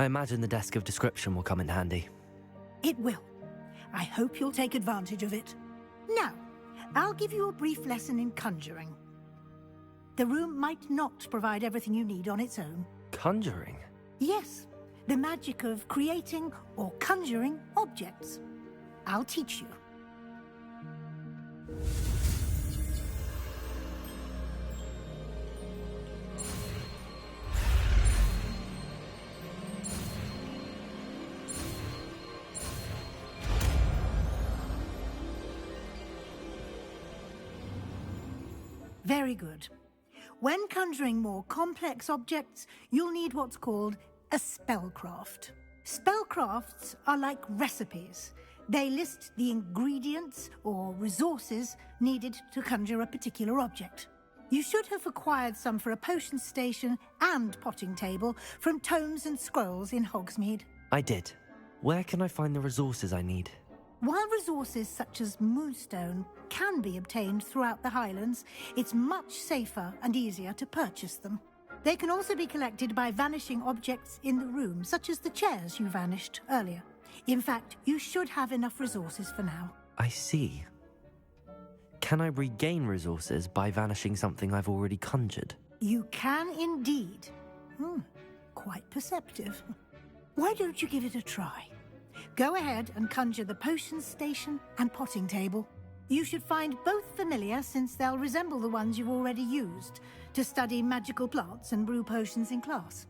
I imagine the desk of description will come in handy. It will. I hope you'll take advantage of it. Now, I'll give you a brief lesson in conjuring. The room might not provide everything you need on its own. Conjuring? Yes, the magic of creating or conjuring objects. I'll teach you. Very good. When conjuring more complex objects, you'll need what's called a spellcraft. Spellcrafts are like recipes. They list the ingredients or resources needed to conjure a particular object. You should have acquired some for a potion station and potting table from tomes and scrolls in Hogsmeade. I did. Where can I find the resources I need? While resources such as moonstone can be obtained throughout the Highlands, it's much safer and easier to purchase them. They can also be collected by vanishing objects in the room, such as the chairs you vanished earlier. In fact, you should have enough resources for now. I see. Can I regain resources by vanishing something I've already conjured? You can indeed. Quite perceptive. Why don't you give it a try? Go ahead and conjure the potion station and potting table. You should find both familiar, since they'll resemble the ones you've already used to study magical plants and brew potions in class.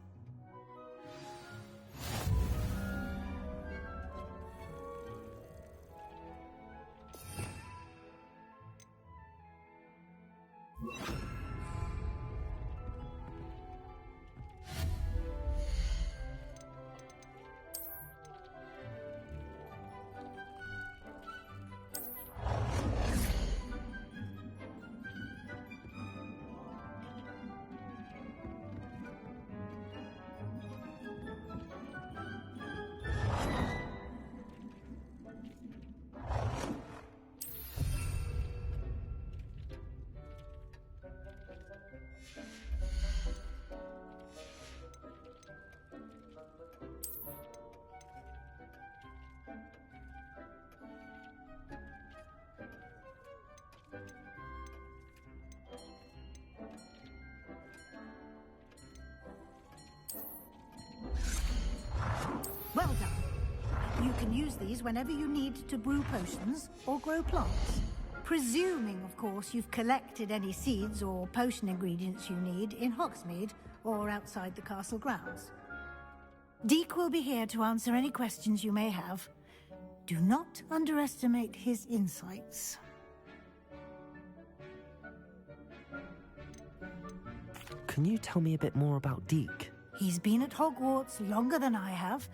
Well done. You can use these whenever you need to brew potions or grow plants. Presuming, of course, you've collected any seeds or potion ingredients you need in Hogsmeade or outside the castle grounds. Deek will be here to answer any questions you may have. Do not underestimate his insights. Can you tell me a bit more about Deek? He's been at Hogwarts longer than I have,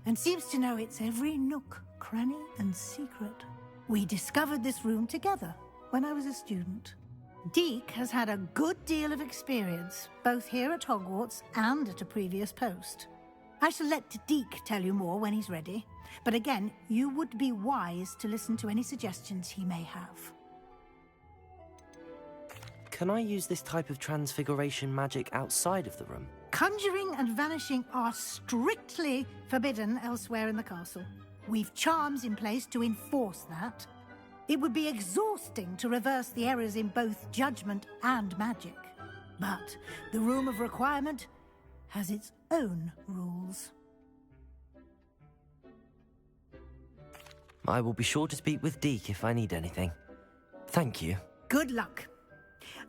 and seems to know its every nook, cranny, and secret. We discovered this room together when I was a student. Deek has had a good deal of experience, both here at Hogwarts and at a previous post. I shall let Deek tell you more when he's ready, but again, you would be wise to listen to any suggestions he may have. Can I use this type of transfiguration magic outside of the room? Conjuring and vanishing are strictly forbidden elsewhere in the castle. We've charms in place to enforce that. It would be exhausting to reverse the errors in both judgment and magic. But the Room of Requirement has its own rules. I will be sure to speak with Deek if I need anything. Thank you. Good luck.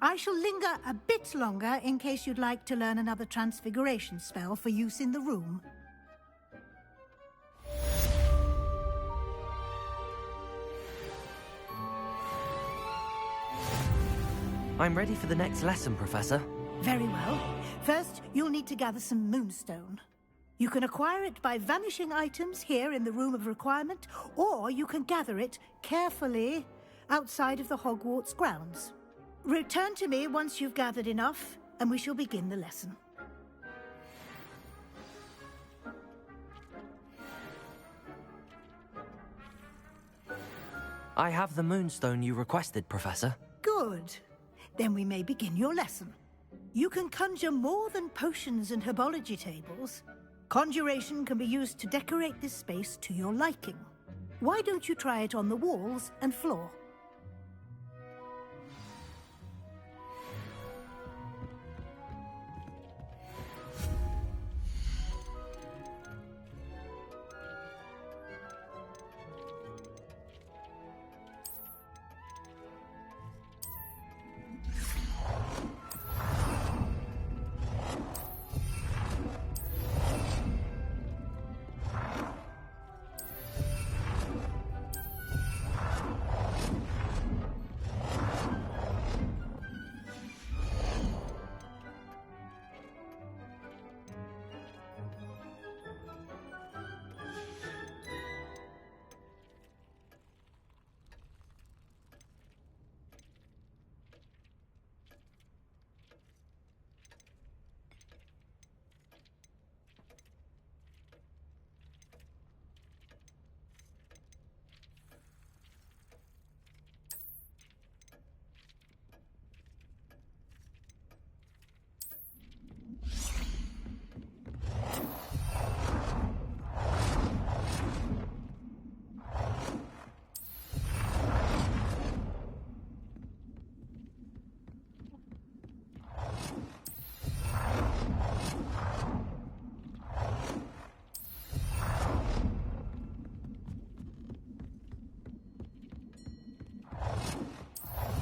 I shall linger a bit longer in case you'd like to learn another transfiguration spell for use in the room. I'm ready for the next lesson, Professor. Very well. First, you'll need to gather some moonstone. You can acquire it by vanishing items here in the Room of Requirement, or you can gather it carefully outside of the Hogwarts grounds. Return to me once you've gathered enough, and we shall begin the lesson. I have the moonstone you requested, Professor. Good. Then we may begin your lesson. You can conjure more than potions and herbology tables. Conjuration can be used to decorate this space to your liking. Why don't you try it on the walls and floor?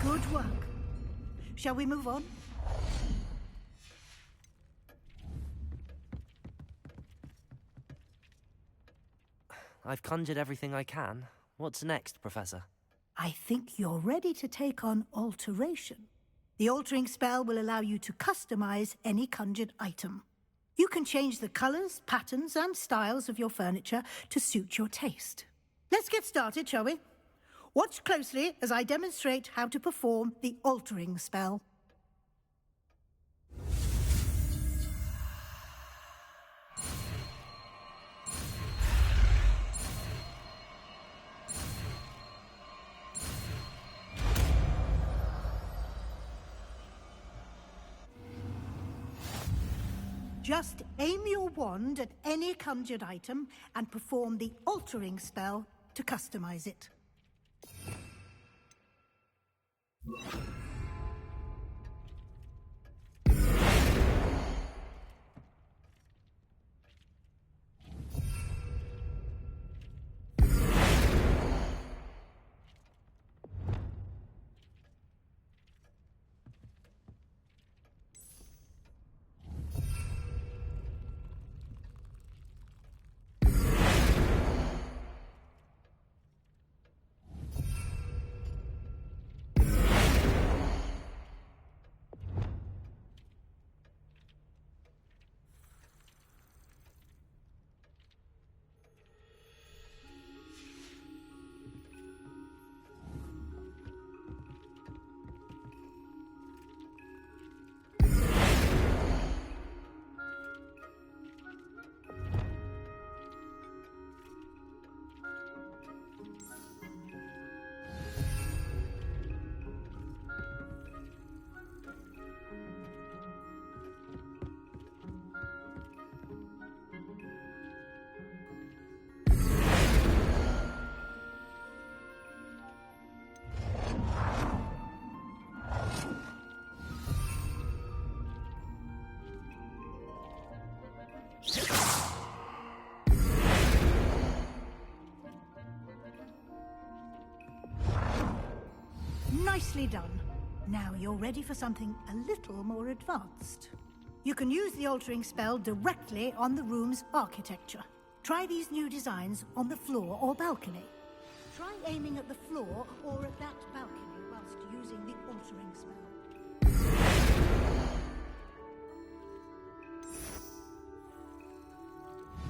Good work. Shall we move on? I've conjured everything I can. What's next, Professor? I think you're ready to take on alteration. The altering spell will allow you to customize any conjured item. You can change the colors, patterns, and styles of your furniture to suit your taste. Let's get started, shall we? Watch closely as I demonstrate how to perform the altering spell. Just aim your wand at any conjured item and perform the altering spell to customize it. Nicely done. Now you're ready for something a little more advanced. You can use the altering spell directly on the room's architecture. Try these new designs on the floor or balcony. Try aiming at the floor or at that balcony whilst using the altering spell.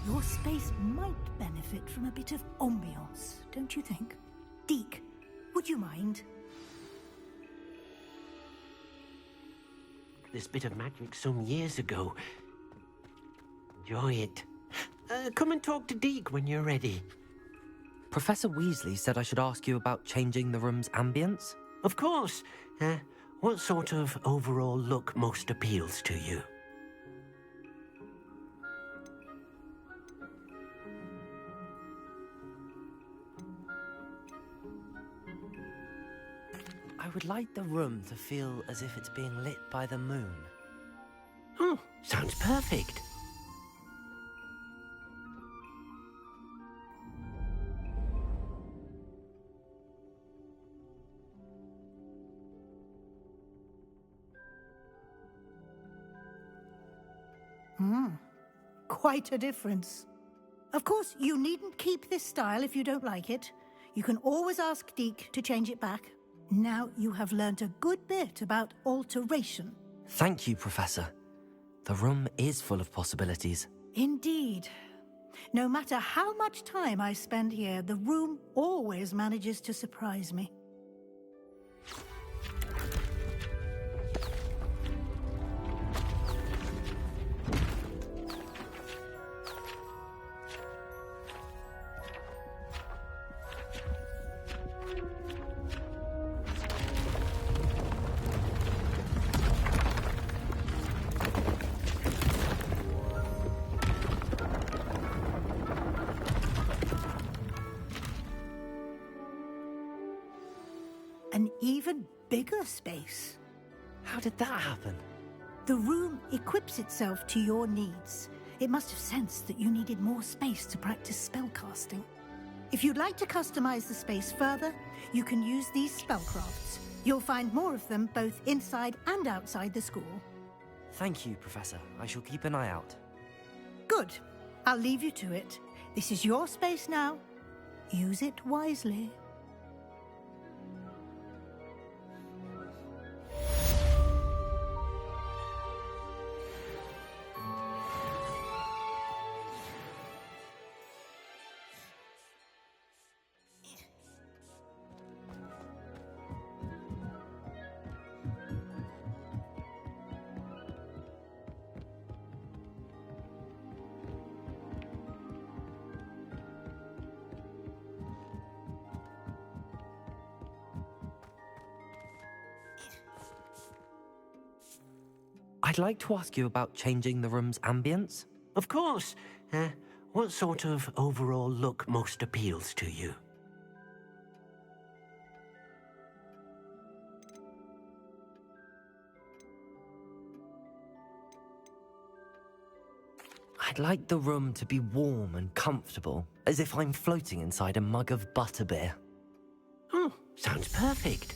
Your space might benefit from a bit of ambiance, don't you think? Deke, would you mind? This bit of magic some years ago. Enjoy it. Come and talk to Deke when you're ready. Professor Weasley said I should ask you about changing the room's ambience? Of course. What sort of overall look most appeals to you? would like the room to feel as if it's being lit by the moon. Oh, sounds perfect. Quite a difference. Of course, you needn't keep this style if you don't like it. You can always ask Deke to change it back. Now you have learnt a good bit about alteration. Thank you, Professor. The room is full of possibilities. Indeed. No matter how much time I spend here, the room always manages to surprise me. An even bigger space. How did that happen? The room equips itself to your needs. It must have sensed that you needed more space to practice spellcasting. If you'd like to customize the space further, you can use these spellcrafts. You'll find more of them both inside and outside the school. Thank you, Professor. I shall keep an eye out. Good. I'll leave you to it. This is your space now. Use it wisely. I'd like to ask you about changing the room's ambience. Of course. What sort of overall look most appeals to you? I'd like the room to be warm and comfortable, as if I'm floating inside a mug of butterbeer. Oh, sounds perfect.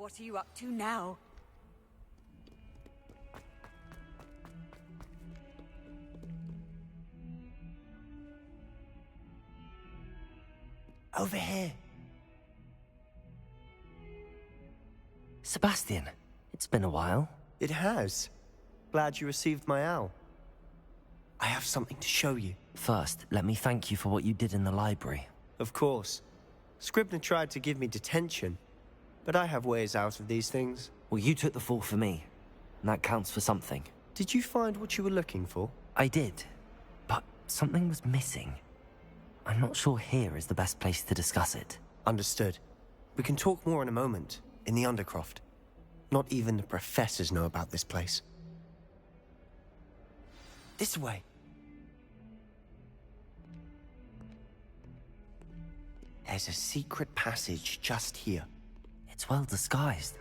What are you up to now? Over here. Sebastian, it's been a while. It has. Glad you received my owl. I have something to show you. First, let me thank you for what you did in the library. Of course. Scribner tried to give me detention, but I have ways out of these things. Well, you took the fall for me, and that counts for something. Did you find what you were looking for? I did, but something was missing. I'm not sure here is the best place to discuss it. Understood. We can talk more in a moment, in the Undercroft. Not even the professors know about this place. This way. There's a secret passage just here. It's well disguised.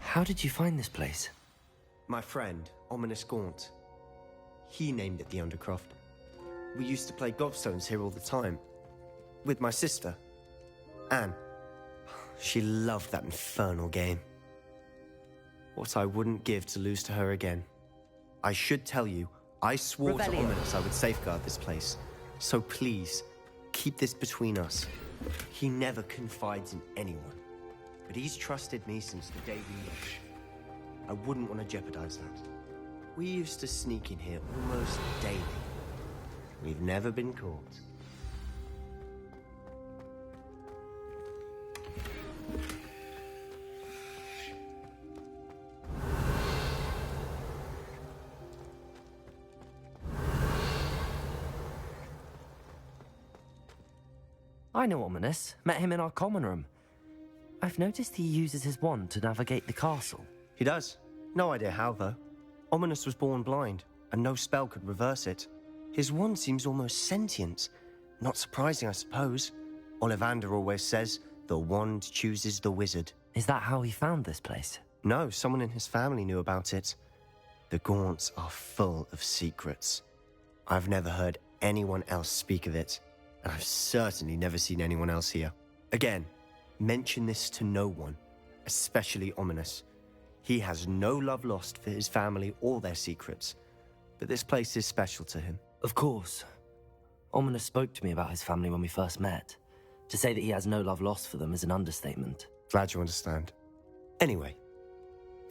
How did you find this place? My friend, Ominous Gaunt. He named it the Undercroft. We used to play gobstones here all the time. With my sister, Anne. She loved that infernal game. What I wouldn't give to lose to her again. I should tell you, I swore to Ominous I would safeguard this place. So please, keep this between us. He never confides in anyone. But he's trusted me since the day we met. I wouldn't want to jeopardize that. We used to sneak in here almost daily. We've never been caught. I know Ominous. Met him in our common room. I've noticed he uses his wand to navigate the castle. He does. No idea how, though. Ominous was born blind, and no spell could reverse it. His wand seems almost sentient. Not surprising, I suppose. Ollivander always says, the wand chooses the wizard. Is that how he found this place? No, someone in his family knew about it. The Gaunts are full of secrets. I've never heard anyone else speak of it, and I've certainly never seen anyone else here. Again, mention this to no one, especially Ominous. He has no love lost for his family or their secrets, but this place is special to him. Of course. Ominous spoke to me about his family when we first met. To say that he has no love lost for them is an understatement. Glad you understand. Anyway,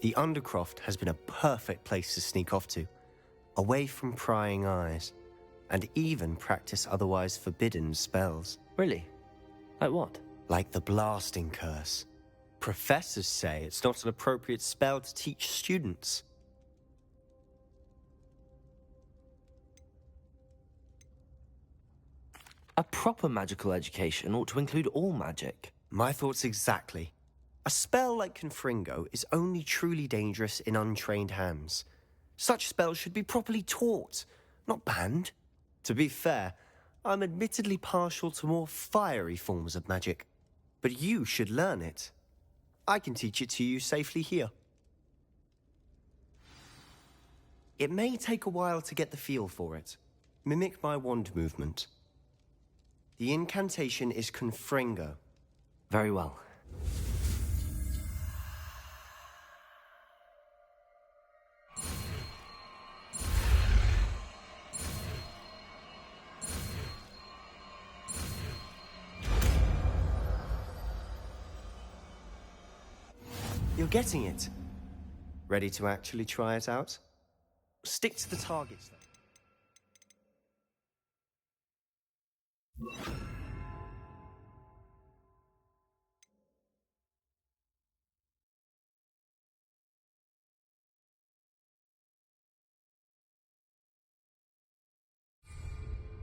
the Undercroft has been a perfect place to sneak off to, away from prying eyes, and even practice otherwise forbidden spells. Really? Like what? Like the blasting curse. Professors say it's not an appropriate spell to teach students. A proper magical education ought to include all magic. My thoughts exactly. A spell like Confringo is only truly dangerous in untrained hands. Such spells should be properly taught, not banned. To be fair, I'm admittedly partial to more fiery forms of magic. But you should learn it. I can teach it to you safely here. It may take a while to get the feel for it. Mimic my wand movement. The incantation is Confringo. Very well. You're getting it. Ready to actually try it out? Stick to the targets, though.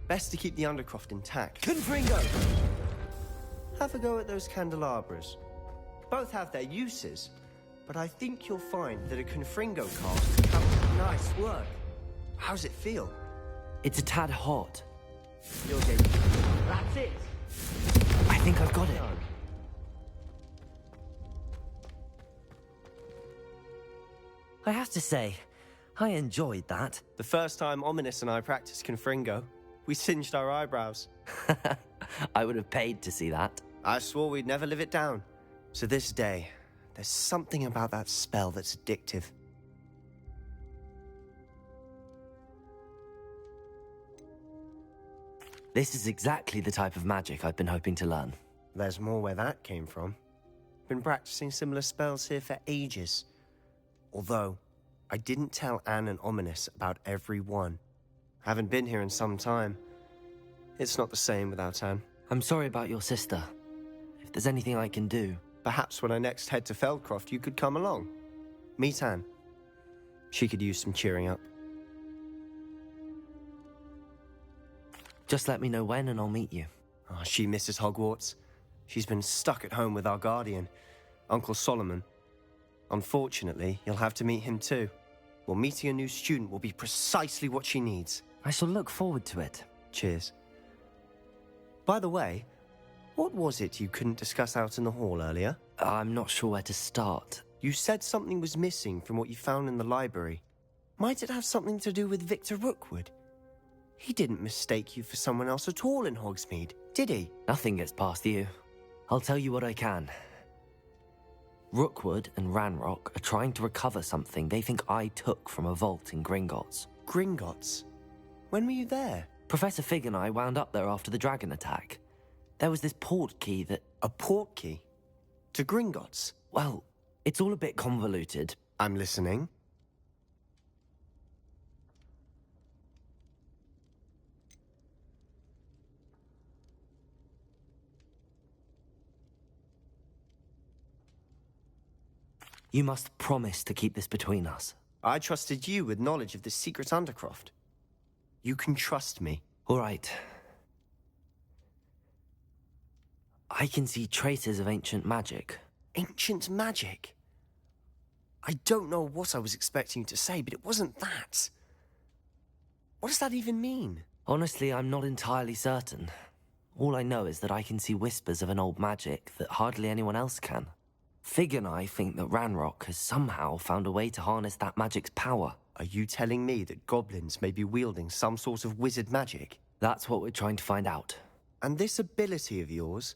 Best to keep the Undercroft intact. Confringo! Have a go at those candelabras. Both have their uses, but I think you'll find that a Confringo cast counts as nice work. How's it feel? It's a tad hot. You're getting... That's it! I think I've got it. I have to say, I enjoyed that. The first time Ominous and I practiced Confringo, we singed our eyebrows. I would have paid to see that. I swore we'd never live it down. So this day, there's something about that spell that's addictive. This is exactly the type of magic I've been hoping to learn. There's more where that came from. Been practicing similar spells here for ages. Although, I didn't tell Anne and Ominous about every one. Haven't been here in some time. It's not the same without Anne. I'm sorry about your sister. If there's anything I can do... Perhaps when I next head to Feldcroft, you could come along. Meet Anne. She could use some cheering up. Just let me know when and I'll meet you. Oh, she misses Hogwarts. She's been stuck at home with our guardian, Uncle Solomon. Unfortunately, you'll have to meet him too. Well, meeting a new student will be precisely what she needs. I shall look forward to it. Cheers. By the way, what was it you couldn't discuss out in the hall earlier? I'm not sure where to start. You said something was missing from what you found in the library. Might it have something to do with Victor Rookwood? He didn't mistake you for someone else at all in Hogsmeade, did he? Nothing gets past you. I'll tell you what I can. Rookwood and Ranrock are trying to recover something they think I took from a vault in Gringotts. Gringotts? When were you there? Professor Fig and I wound up there after the dragon attack. There was this port key that... A port key? To Gringotts? Well, it's all a bit convoluted. I'm listening. You must promise to keep this between us. I trusted you with knowledge of this secret Undercroft. You can trust me. All right. I can see traces of ancient magic. Ancient magic? I don't know what I was expecting you to say, but it wasn't that. What does that even mean? Honestly, I'm not entirely certain. All I know is that I can see whispers of an old magic that hardly anyone else can. Fig and I think that Ranrock has somehow found a way to harness that magic's power. Are you telling me that goblins may be wielding some sort of wizard magic? That's what we're trying to find out. And this ability of yours,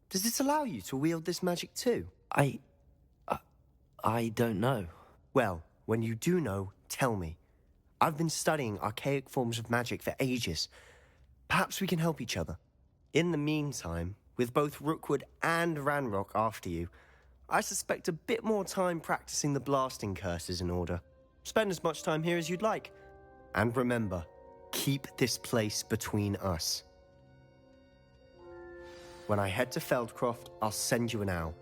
does it allow you to wield this magic too? I don't know. Well, when you do know, tell me. I've been studying archaic forms of magic for ages. Perhaps we can help each other. In the meantime, with both Rookwood and Ranrock after you, I suspect a bit more time practicing the blasting curse is in order. Spend as much time here as you'd like. And remember, keep this place between us. When I head to Feldcroft, I'll send you an owl.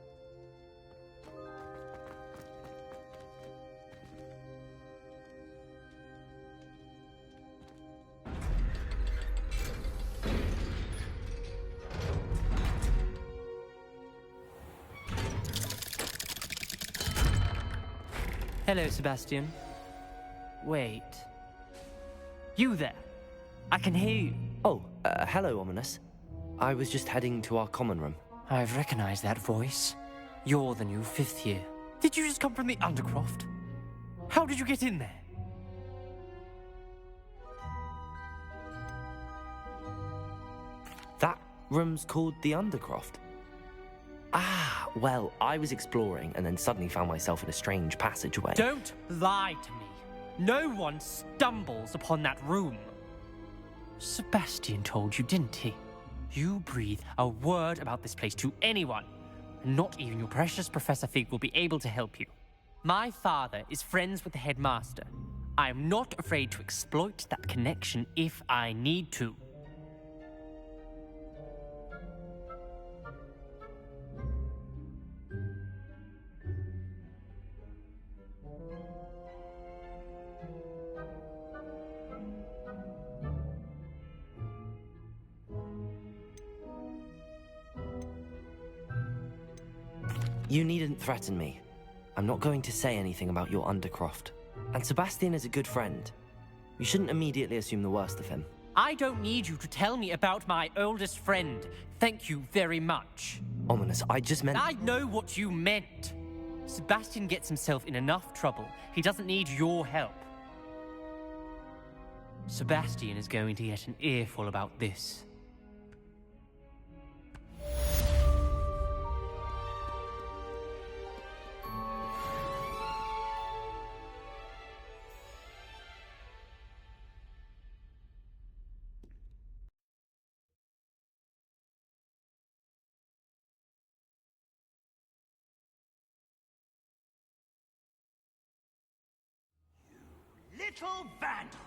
Hello, Sebastian. Wait. You there? I can hear you. Oh, hello, Ominous. I was just heading to our common room. I've recognized that voice. You're the new fifth year. Did you just come from the Undercroft? How did you get in there? That room's called the Undercroft. Ah, well, I was exploring and then suddenly found myself in a strange passageway. Don't lie to me. No one stumbles upon that room. Sebastian told you, didn't he? You breathe a word about this place to anyone, and not even your precious Professor Fig will be able to help you. My father is friends with the headmaster. I am not afraid to exploit that connection if I need to. You needn't threaten me. I'm not going to say anything about your Undercroft. And Sebastian is a good friend. You shouldn't immediately assume the worst of him. I don't need you to tell me about my oldest friend. Thank you very much. Ominous, I just meant... I know what you meant. Sebastian gets himself in enough trouble. He doesn't need your help. Sebastian is going to get an earful about this. Little vandal!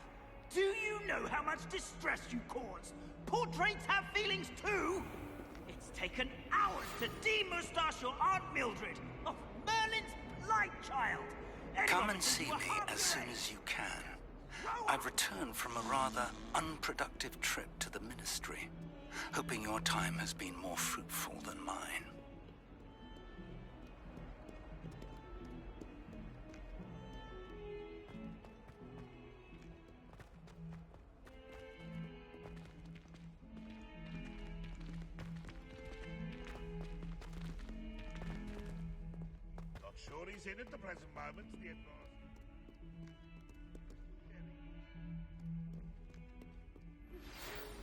Do you know how much distress you cause? Portraits have feelings too! It's taken hours to de-moustache your Aunt Mildred of Merlin's blight child! Come and see me as soon as you can. I've returned from a rather unproductive trip to the Ministry, hoping your time has been more fruitful than mine. Sure he's in at the present moment, the advice.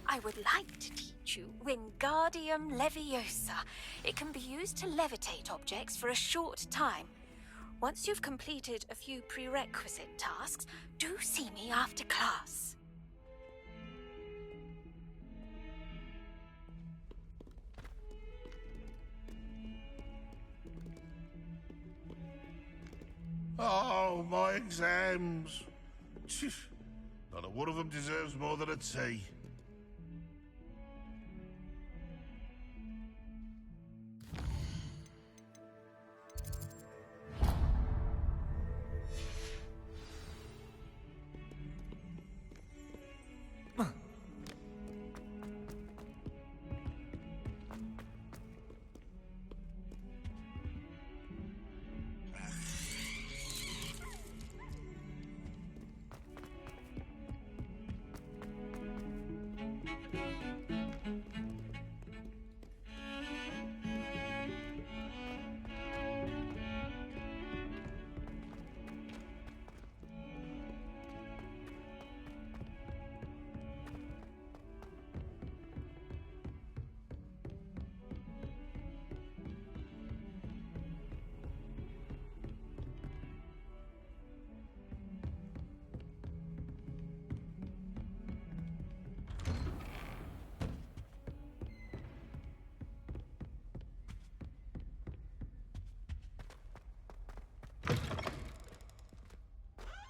I would like to teach you Wingardium Leviosa. It can be used to levitate objects for a short time. Once you've completed a few prerequisite tasks, do see me after class. Oh, my exams. Not a one of them deserves more than a tea.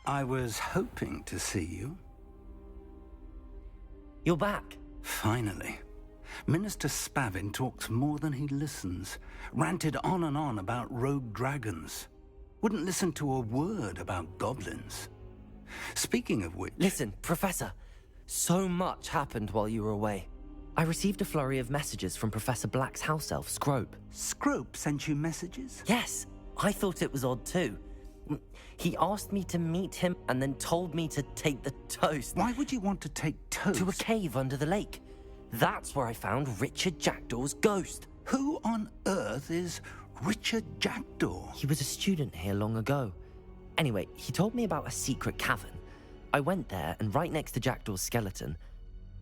I was hoping to see you. You're back. Finally. Minister Spavin talks more than he listens. Ranted on and on about rogue dragons. Wouldn't listen to a word about goblins. Speaking of which... Listen, Professor. So much happened while you were away. I received a flurry of messages from Professor Black's house elf, Scrope. Scrope sent you messages? Yes. I thought it was odd too. He asked me to meet him and then told me to take the toast. Why would you want to take toast? To a cave under the lake. That's where I found Richard Jackdaw's ghost. Who on earth is Richard Jackdaw? He was a student here long ago. Anyway, he told me about a secret cavern. I went there, and right next to Jackdaw's skeleton,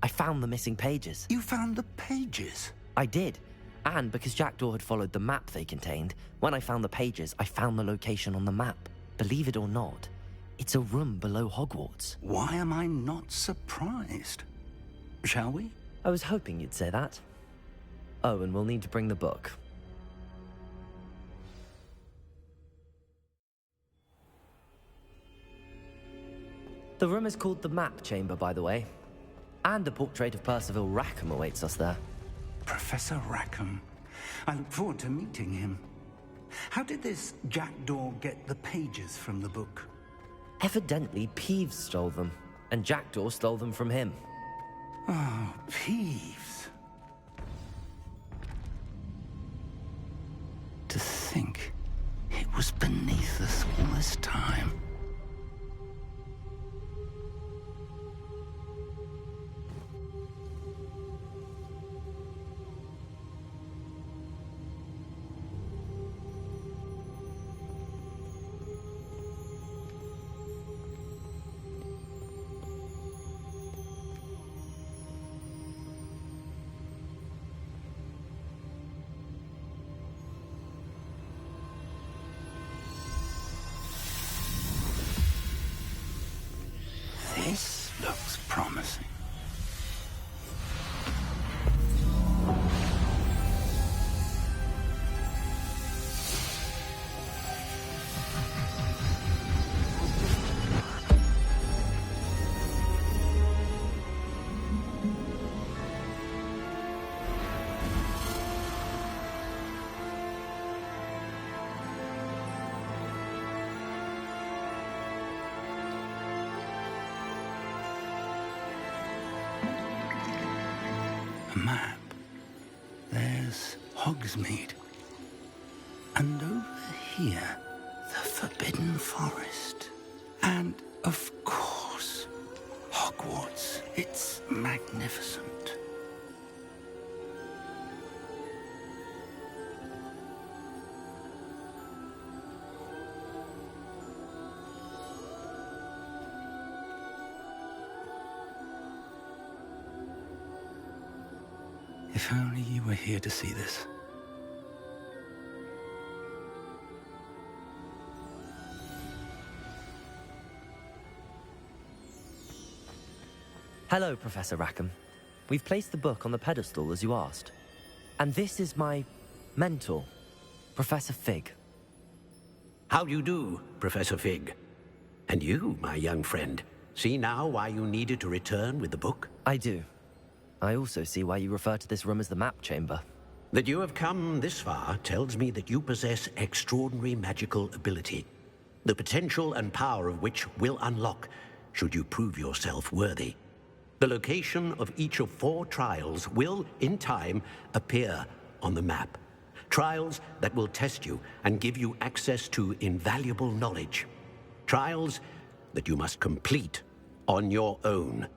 I found the missing pages. You found the pages? I did. And because Jackdaw had followed the map they contained, when I found the pages, I found the location on the map. Believe it or not, it's a room below Hogwarts. Why am I not surprised? Shall we? I was hoping you'd say that. Oh, and we'll need to bring the book. The room is called the Map Chamber, by the way. And a portrait of Percival Rackham awaits us there. Professor Rackham. I look forward to meeting him. How did this Jackdaw get the pages from the book? Evidently, Peeves stole them, and Jackdaw stole them from him. Oh, Peeves. To think it was beneath us all this time. A map. There's Hogsmeade. And over here, the Forbidden Forest. And, of course, Hogwarts. It's magnificent. If only you were here to see this. Hello, Professor Rackham. We've placed the book on the pedestal as you asked. And this is my mentor, Professor Fig. How do you do, Professor Fig? And you, my young friend, see now why you needed to return with the book? I do. I also see why you refer to this room as the map chamber. That you have come this far tells me that you possess extraordinary magical ability, the potential and power of which will unlock should you prove yourself worthy. The location of each of 4 trials will, in time, appear on the map. Trials that will test you and give you access to invaluable knowledge. Trials that you must complete on your own.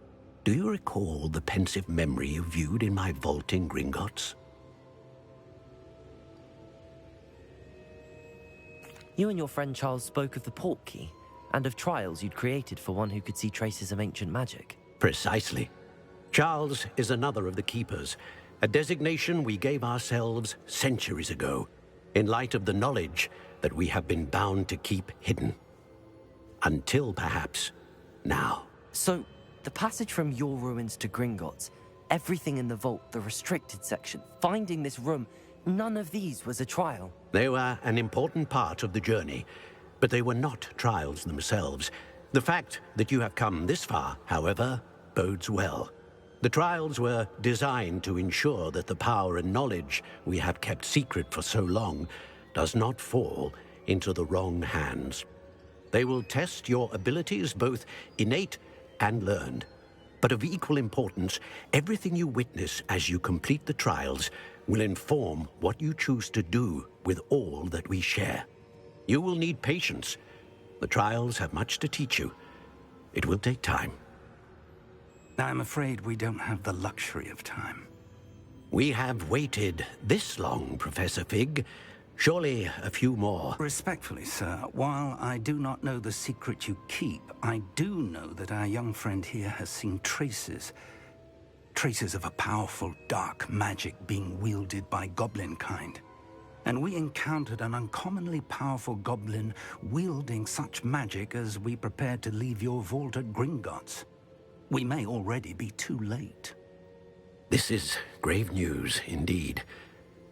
Do you recall the pensive memory you viewed in my vault in Gringotts? You and your friend Charles spoke of the Portkey, and of trials you'd created for one who could see traces of ancient magic. Precisely. Charles is another of the Keepers, a designation we gave ourselves centuries ago, in light of the knowledge that we have been bound to keep hidden. Until, perhaps, now. So, the passage from your ruins to Gringotts, everything in the vault, the restricted section, finding this room, none of these was a trial. They were an important part of the journey, but they were not trials themselves. The fact that you have come this far, however, bodes well. The trials were designed to ensure that the power and knowledge we have kept secret for so long does not fall into the wrong hands. They will test your abilities, both innate and learned. But of equal importance, everything you witness as you complete the trials will inform what you choose to do with all that we share. You will need patience. The trials have much to teach you. It will take time. I'm afraid we don't have the luxury of time. We have waited this long, Professor Fig. Surely a few more. Respectfully, sir, while I do not know the secret you keep, I do know that our young friend here has seen traces of a powerful dark magic being wielded by goblin kind. And we encountered an uncommonly powerful goblin wielding such magic as we prepared to leave your vault at Gringotts. We may already be too late. This is grave news, indeed.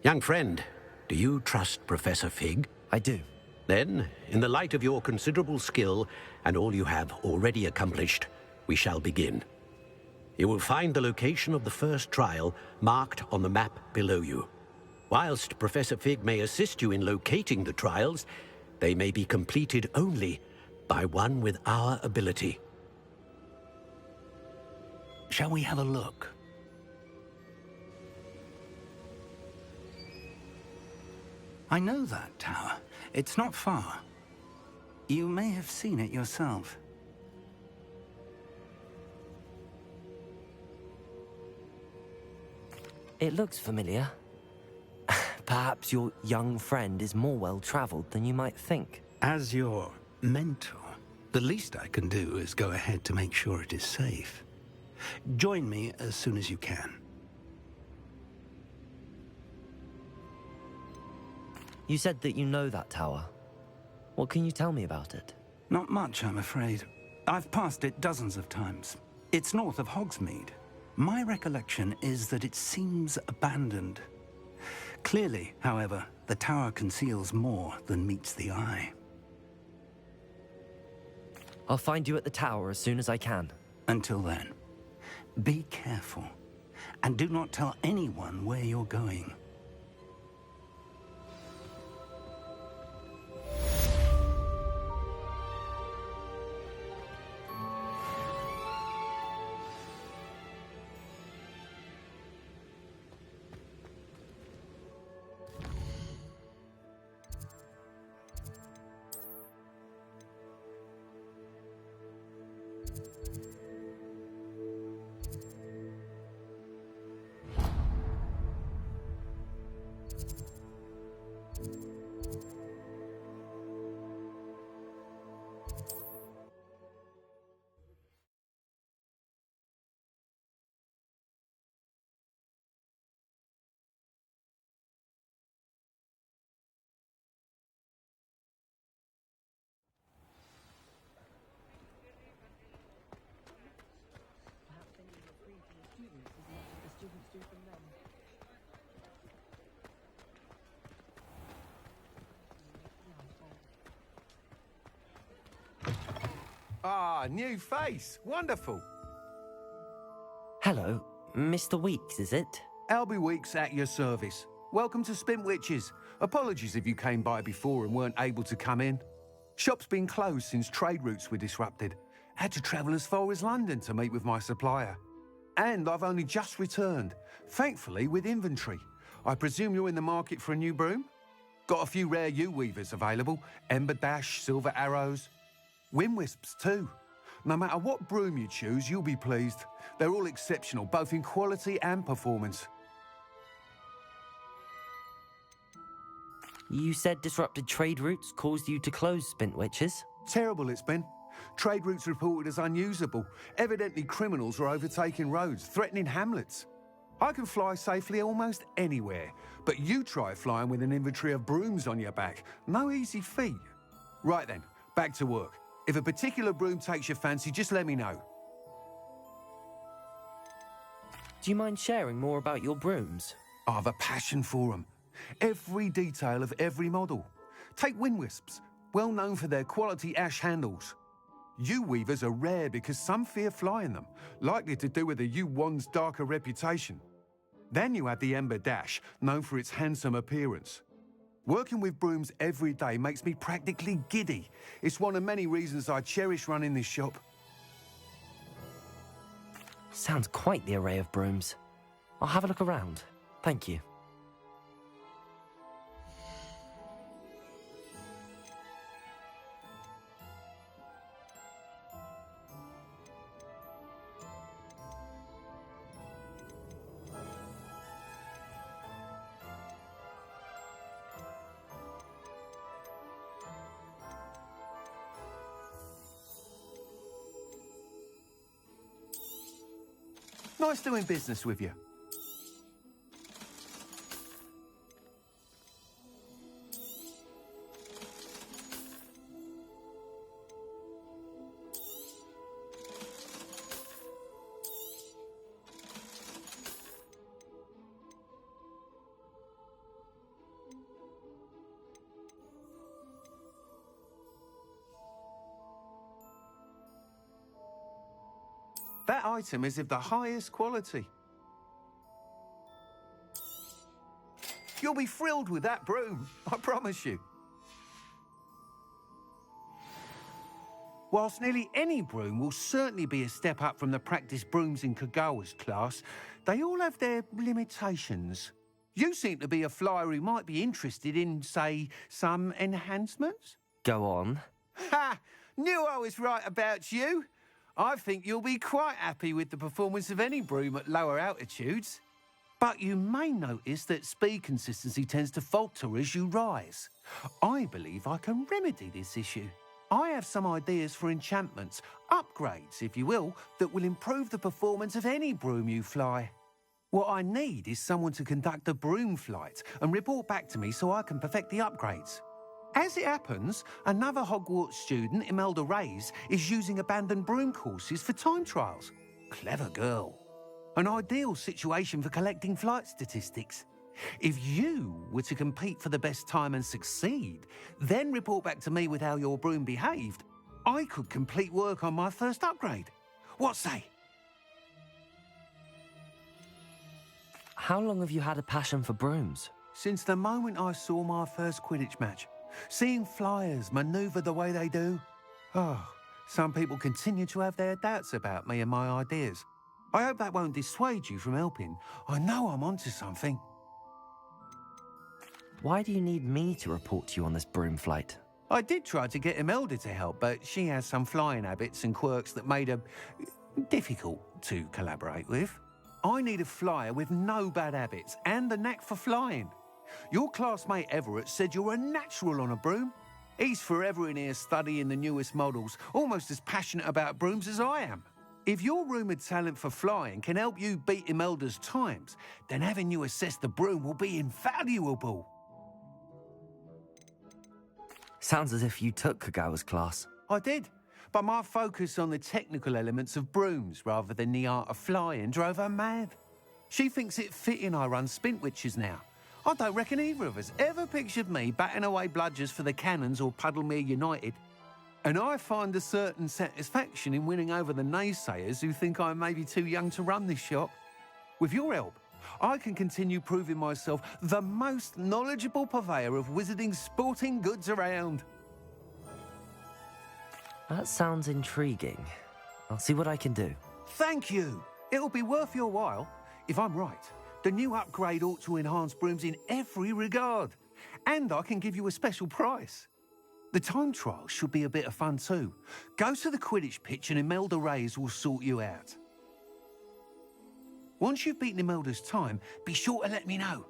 Young friend, do you trust Professor Fig? I do. Then, in the light of your considerable skill and all you have already accomplished, we shall begin. You will find the location of the first trial marked on the map below you. Whilst Professor Fig may assist you in locating the trials, they may be completed only by one with our ability. Shall we have a look? I know that tower. It's not far. You may have seen it yourself. It looks familiar. Perhaps your young friend is more well-traveled than you might think. As your mentor, the least I can do is go ahead to make sure it is safe. Join me as soon as you can. You said that you know that tower. What can you tell me about it? Not much, I'm afraid. I've passed it dozens of times. It's north of Hogsmeade. My recollection is that it seems abandoned. Clearly, however, the tower conceals more than meets the eye. I'll find you at the tower as soon as I can. Until then, be careful, and do not tell anyone where you're going. Ah, new face. Wonderful. Hello, Mr. Weeks, is it? Albie Weeks at your service. Welcome to Spintwitches. Apologies if you came by before and weren't able to come in. Shop's been closed since trade routes were disrupted. Had to travel as far as London to meet with my supplier. And I've only just returned, thankfully with inventory. I presume you're in the market for a new broom? Got a few rare U-weavers available. Ember Dash, Silver Arrows. Wind Wisps too. No matter what broom you choose, you'll be pleased. They're all exceptional, both in quality and performance. You said disrupted trade routes caused you to close Spintwitches? Terrible it's been. Trade routes reported as unusable. Evidently criminals were overtaking roads, threatening hamlets. I can fly safely almost anywhere, but you try flying with an inventory of brooms on your back. No easy feat. Right then, back to work. If a particular broom takes your fancy, just let me know. Do you mind sharing more about your brooms? I've a passion for them. Every detail of every model. Take Wind Wisps, well known for their quality ash handles. U-weavers are rare because some fear flying them, likely to do with the U-wand's darker reputation. Then you have the Ember Dash, known for its handsome appearance. Working with brooms every day makes me practically giddy. It's one of many reasons I cherish running this shop. Sounds quite the array of brooms. I'll have a look around. Thank you. Nice doing business with you. That item is of the highest quality. You'll be thrilled with that broom, I promise you. Whilst nearly any broom will certainly be a step up from the practice brooms in Kagawa's class, they all have their limitations. You seem to be a flyer who might be interested in, say, some enhancements? Go on. Ha! Knew I was right about you. I think you'll be quite happy with the performance of any broom at lower altitudes. But you may notice that speed consistency tends to falter as you rise. I believe I can remedy this issue. I have some ideas for enchantments, upgrades, if you will, that will improve the performance of any broom you fly. What I need is someone to conduct a broom flight and report back to me so I can perfect the upgrades. As it happens, another Hogwarts student, Imelda Reyes, is using abandoned broom courses for time trials. Clever girl. An ideal situation for collecting flight statistics. If you were to compete for the best time and succeed, then report back to me with how your broom behaved, I could complete work on my first upgrade. What say? How long have you had a passion for brooms? Since the moment I saw my first Quidditch match. Seeing flyers manoeuvre the way they do. Oh, some people continue to have their doubts about me and my ideas. I hope that won't dissuade you from helping. I know I'm onto something. Why do you need me to report to you on this broom flight? I did try to get Imelda to help, but she has some flying habits and quirks that made her difficult to collaborate with. I need a flyer with no bad habits and the knack for flying. Your classmate Everett said you're a natural on a broom. He's forever in here studying the newest models, almost as passionate about brooms as I am. If your rumoured talent for flying can help you beat Imelda's times, then having you assess the broom will be invaluable. Sounds as if you took Kagawa's class. I did, but my focus on the technical elements of brooms rather than the art of flying drove her mad. She thinks it fitting I run Spintwitches now. I don't reckon either of us ever pictured me batting away bludgers for the Cannons or Puddlemere United. And I find a certain satisfaction in winning over the naysayers who think I may be too young to run this shop. With your help, I can continue proving myself the most knowledgeable purveyor of wizarding sporting goods around. That sounds intriguing. I'll see what I can do. Thank you. It'll be worth your while. If I'm right, the new upgrade ought to enhance brooms in every regard. And I can give you a special price. The time trial should be a bit of fun too. Go to the Quidditch pitch and Imelda Reyes will sort you out. Once you've beaten Imelda's time, be sure to let me know.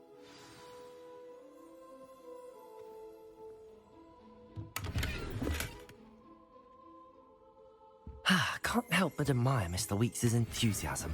Can't help but admire Mr. Weeks' enthusiasm.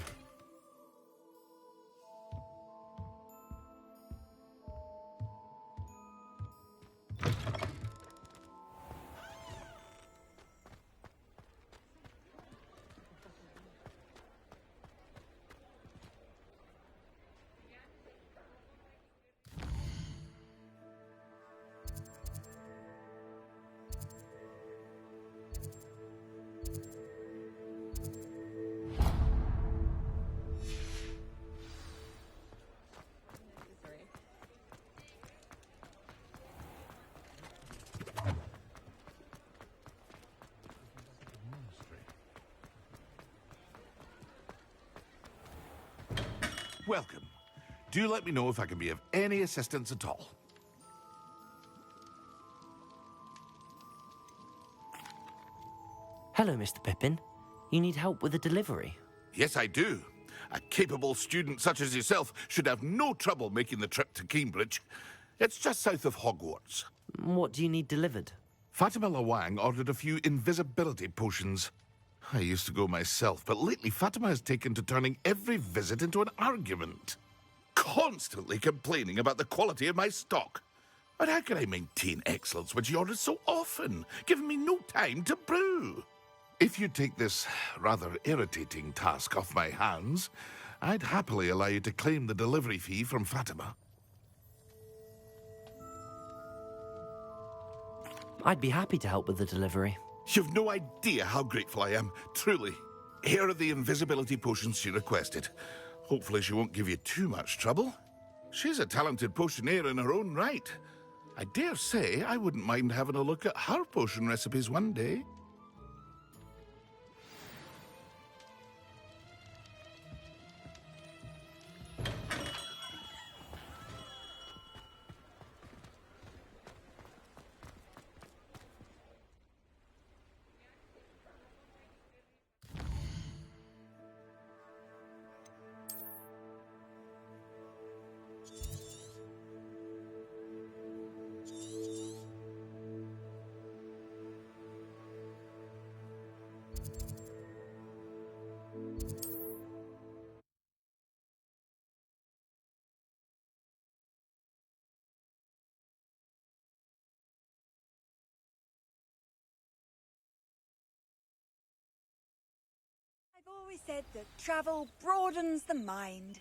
Welcome. Do let me know if I can be of any assistance at all. Hello, Mr. Pippin. You need help with a delivery? Yes, I do. A capable student such as yourself should have no trouble making the trip to Cambridge. It's just south of Hogwarts. What do you need delivered? Fatima Lawang ordered a few invisibility potions. I used to go myself, but lately Fatima has taken to turning every visit into an argument. Constantly complaining about the quality of my stock. But how can I maintain excellence when she orders so often, giving me no time to brew? If you take this rather irritating task off my hands, I'd happily allow you to claim the delivery fee from Fatima. I'd be happy to help with the delivery. You've no idea how grateful I am, truly. Here are the invisibility potions she requested. Hopefully she won't give you too much trouble. She's a talented potioneer in her own right. I dare say I wouldn't mind having a look at her potion recipes one day. I've always said that travel broadens the mind.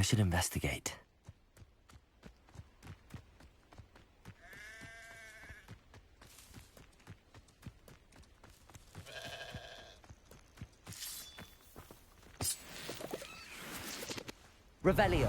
I should investigate. Revelio.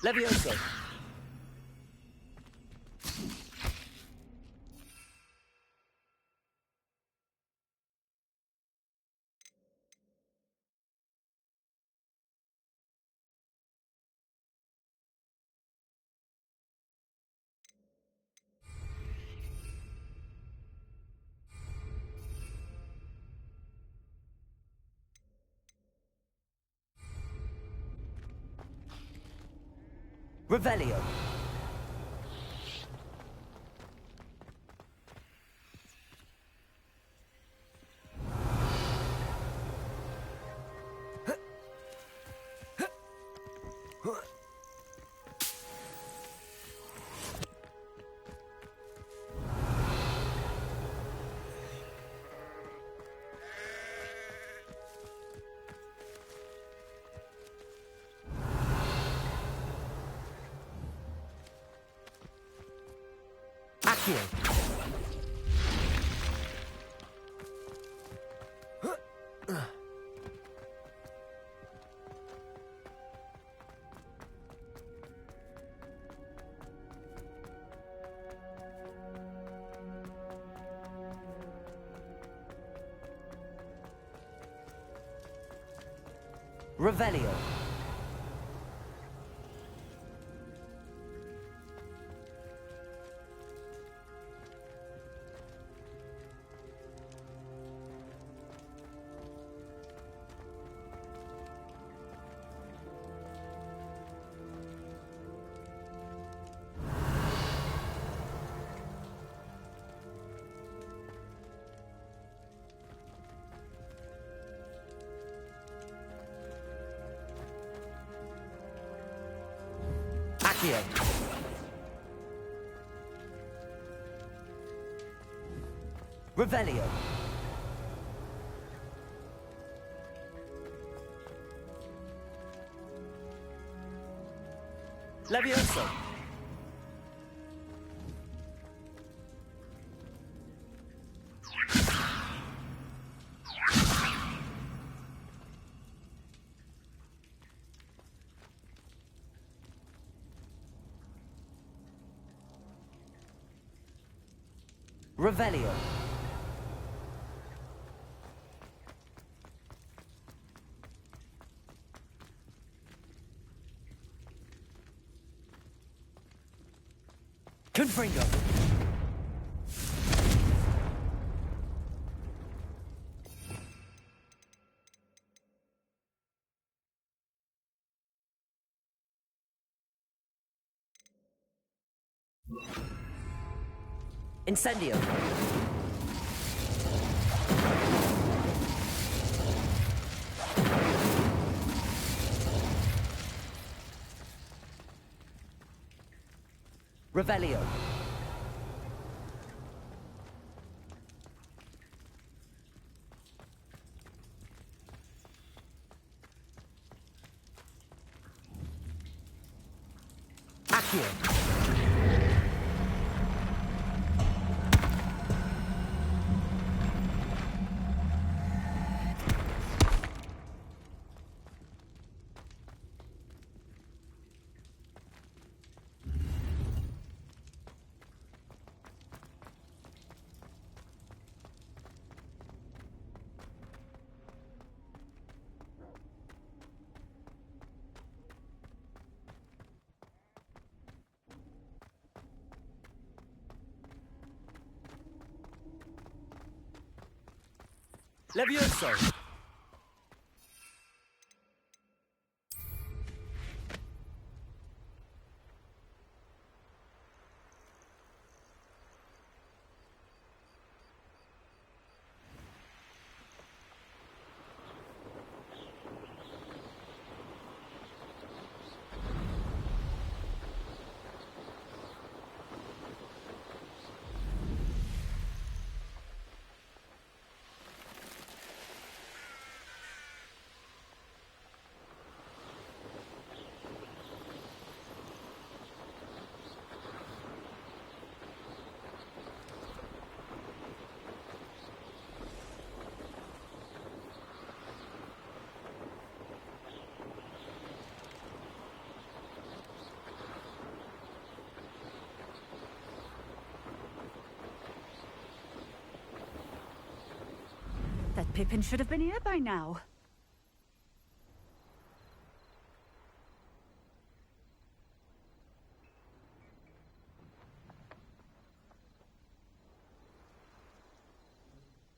Levioso. Revelio. Accio. Revelio. Accio. Revelio. Levioso. Revelio. Confringo. Incendio. Revelio. Accio. Levioso. Pippin should have been here by now.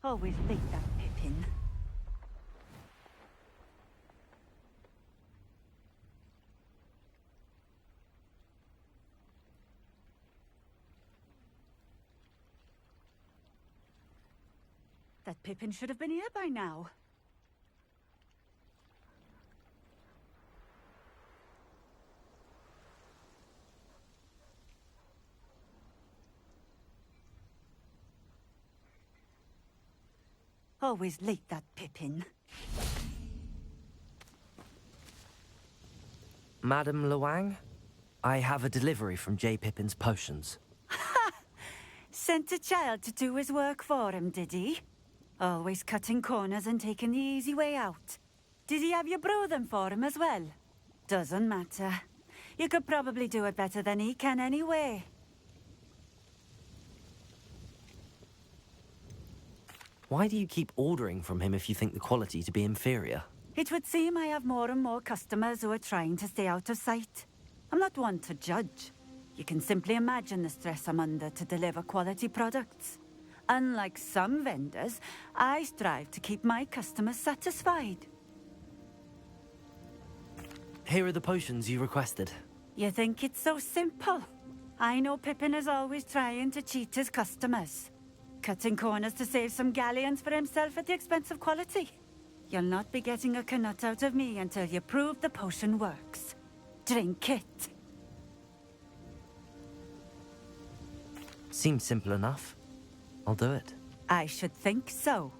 Always think that Pippin. That Pippin should have been here by now. Always late, that Pippin. Madame Luang, I have a delivery from J. Pippin's potions. Ha! Sent a child to do his work for him, did he? Always cutting corners and taking the easy way out. Did he have you brew them for him as well? Doesn't matter. You could probably do it better than he can anyway. Why do you keep ordering from him if you think the quality to be inferior? It would seem I have more and more customers who are trying to stay out of sight. I'm not one to judge. You can simply imagine the stress I'm under to deliver quality products. Unlike some vendors, I strive to keep my customers satisfied. Here are the potions you requested. You think it's so simple? I know Pippin is always trying to cheat his customers. Cutting corners to save some galleons for himself at the expense of quality. You'll not be getting a knut out of me until you prove the potion works. Drink it. Seems simple enough. I'll do it. I should think so.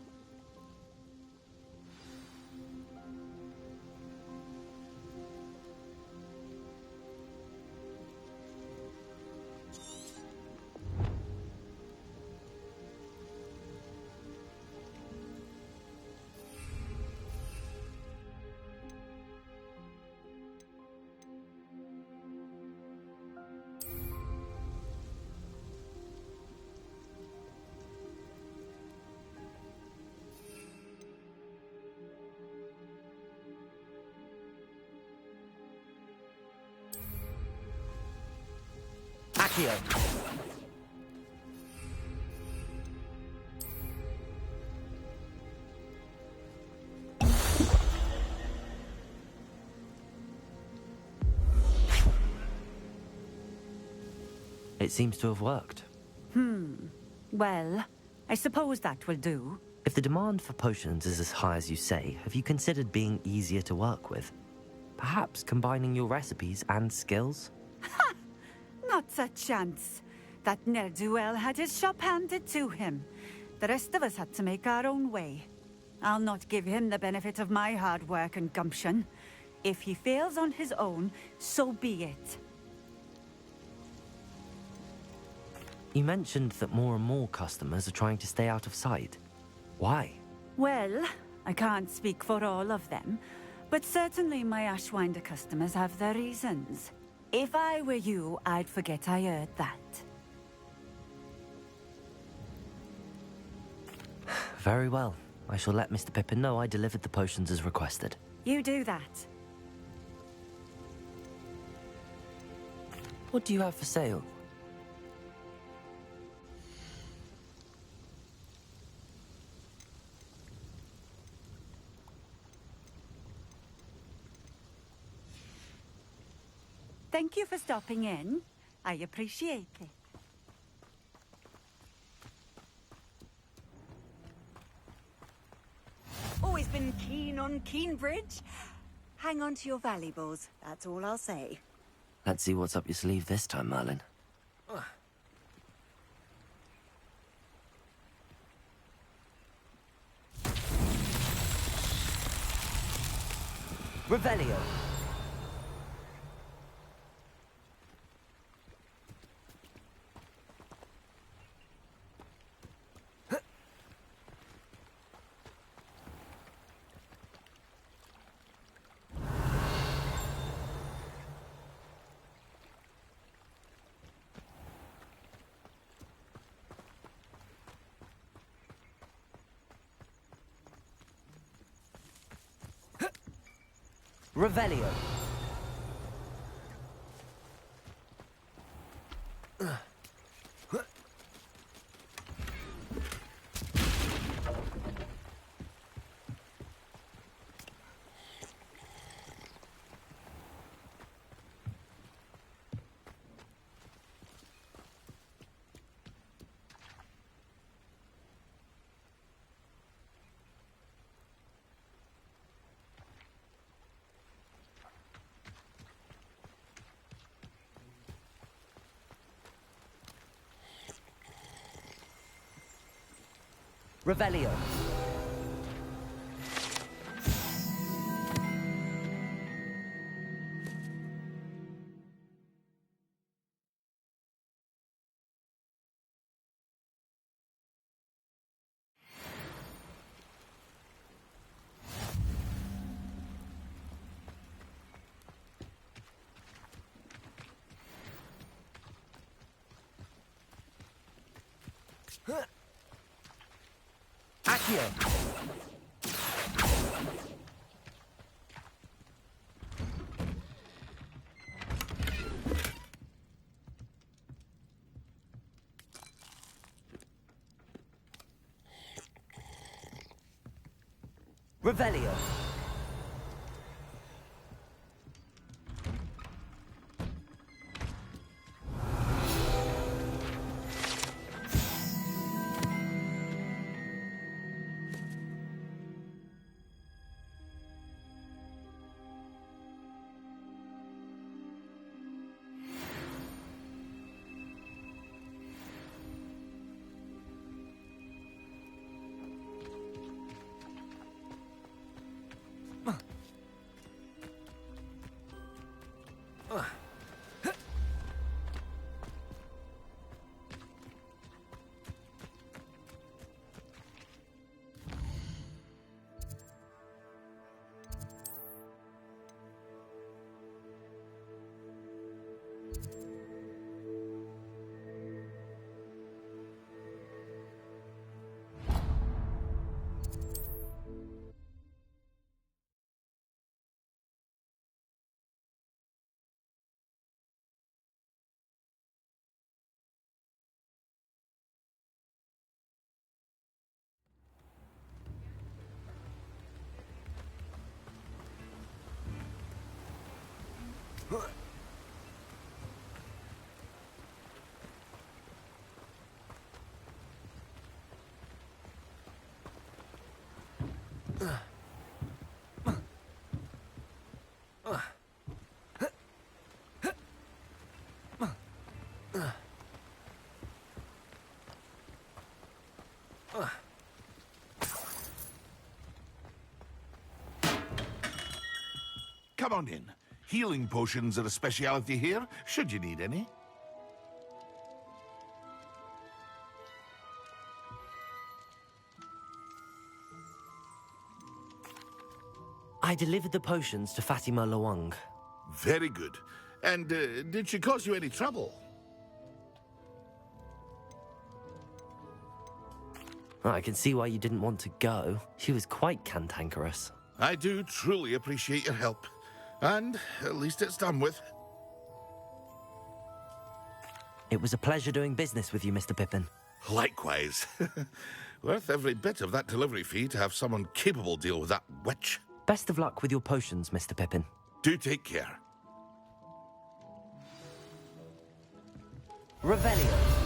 Accio. It seems to have worked. Well, I suppose that will do. If the demand for potions is as high as you say, have you considered being easier to work with? Perhaps combining your recipes and skills? Not a chance. That ne'er-do-well had his shop handed to him. The rest of us had to make our own way. I'll not give him the benefit of my hard work and gumption. If he fails on his own, so be it. You mentioned that more and more customers are trying to stay out of sight. Why? Well, I can't speak for all of them, but certainly my Ashwinder customers have their reasons. If I were you, I'd forget I heard that. Very well. I shall let Mr. Pippin know I delivered the potions as requested. You do that. What do you have for sale? Thank you for stopping in. I appreciate it. Always been keen on Keenbridge. Hang on to your valuables, that's all I'll say. Let's see what's up your sleeve this time, Merlin. Revelio. Revelio. Revelio. Accio. Revelio. Come on in. Healing potions are a speciality here, should you need any. I delivered the potions to Fatima Lawang. Very good. And did she cause you any trouble? I can see why you didn't want to go. She was quite cantankerous. I do truly appreciate your help. And at least it's done with. It was a pleasure doing business with you, Mr. Pippin. Likewise. Worth every bit of that delivery fee to have someone capable deal with that witch. Best of luck with your potions, Mr. Pippin. Do take care. Revelio.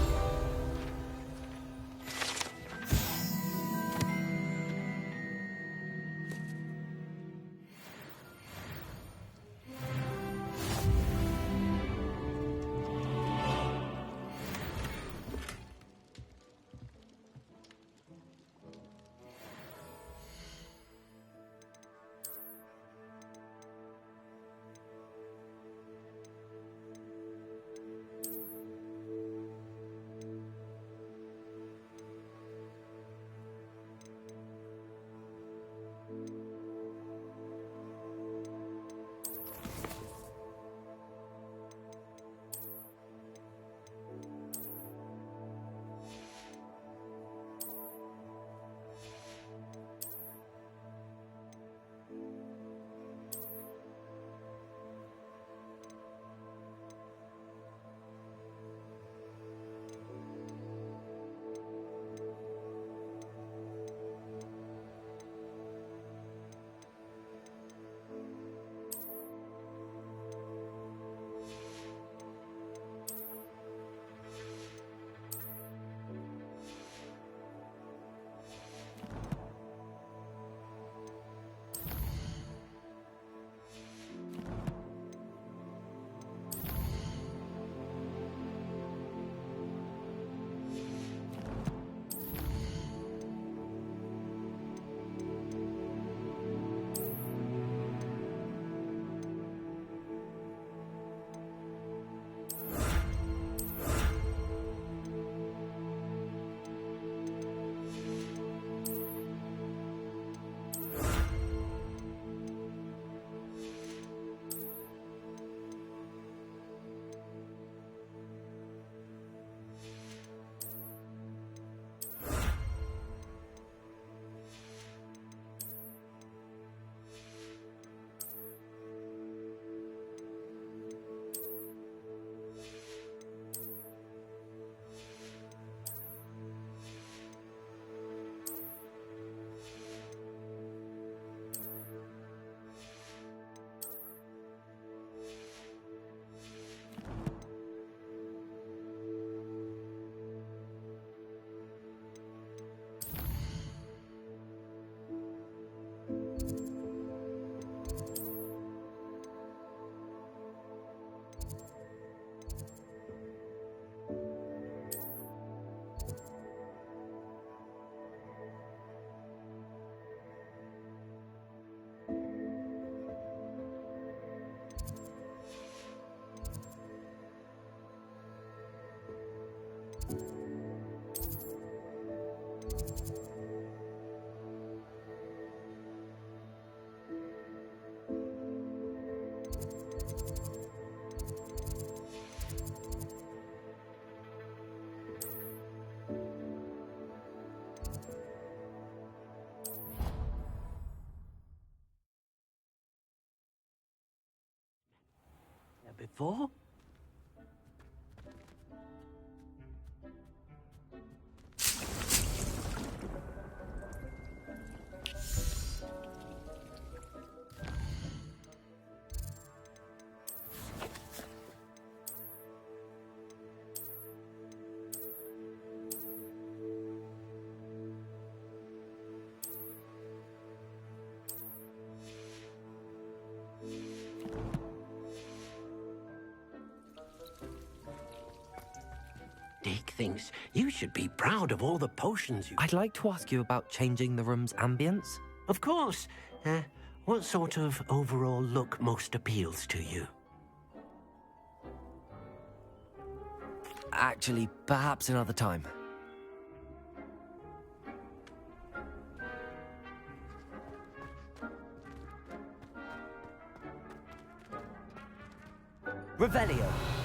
before? Dick thinks you should be proud of all the potions you... I'd like to ask you about changing the room's ambience. Of course. What sort of overall look most appeals to you? Actually, perhaps another time. Revelio.